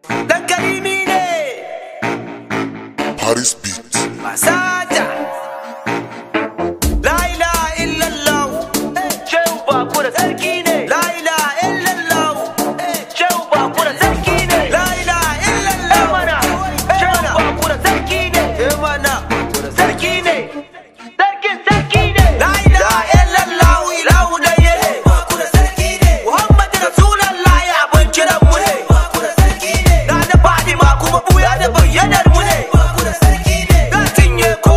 Dan Karimi ne Paris Beat Masata La ilaha illallah Shehu Bakura sarki ne La ilaha illallah Shehu Bakura sarki ne La ilaha illallah mana Shehu Bakura sarki ne mana sarki ne sarki ne La ilaha illallah ilahu da yele Bakura sarki ne Muhammad Rasulullah ya abun kiran mu ne Bakura sarki ne Na da Fatima kuma buya da bayyanar mu ne Bakura sarki ne Da tinye ko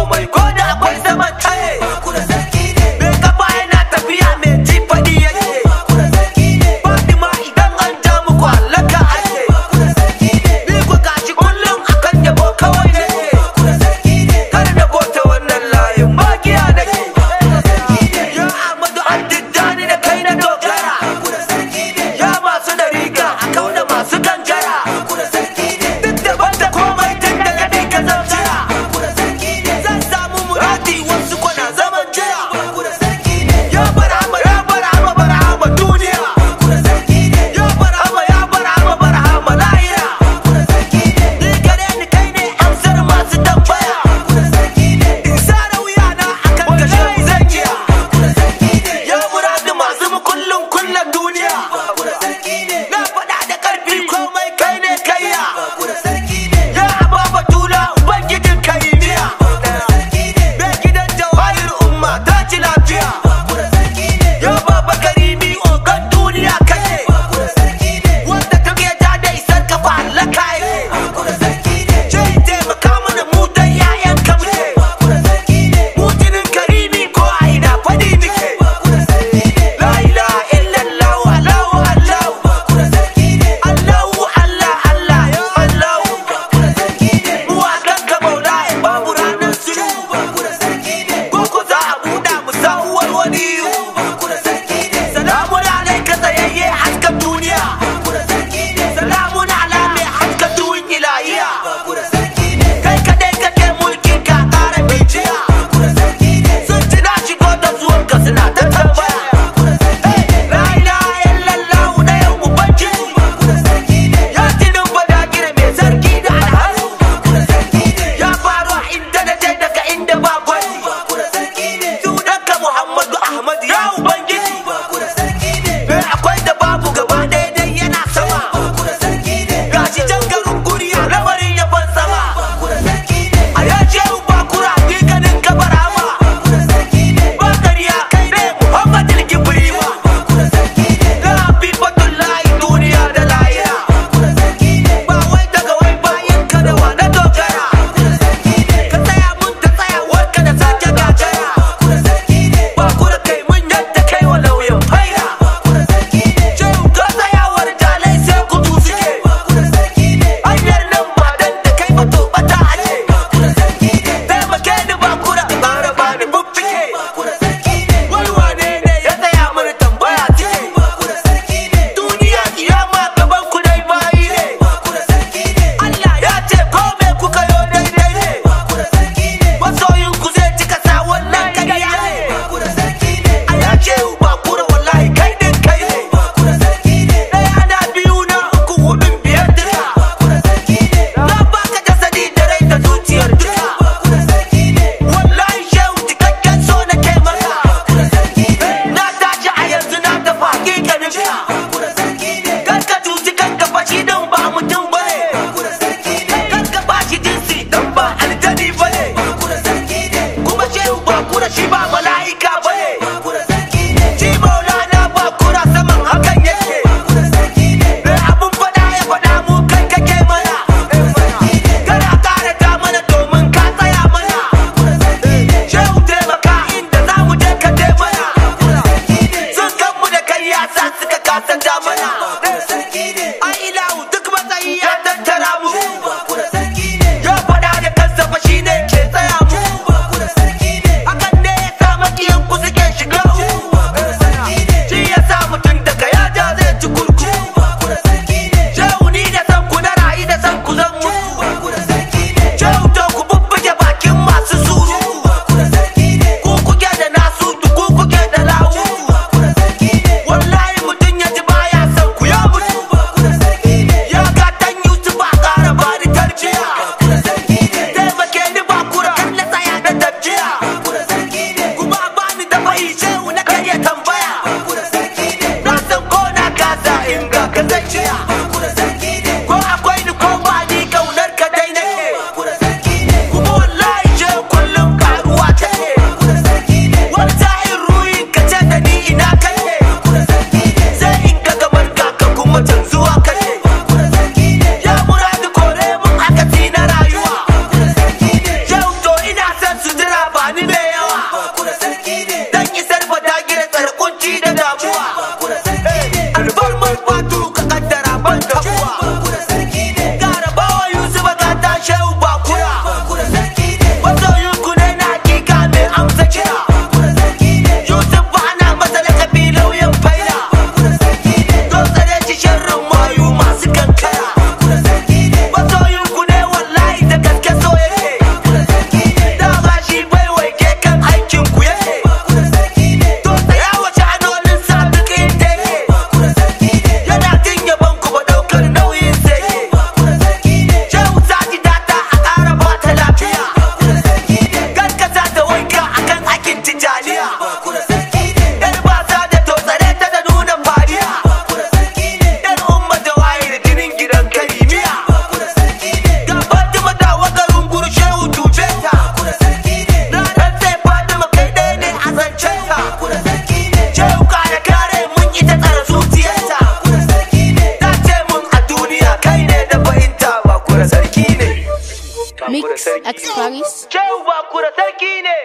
X Paris. Shehu Bakura sarki ne.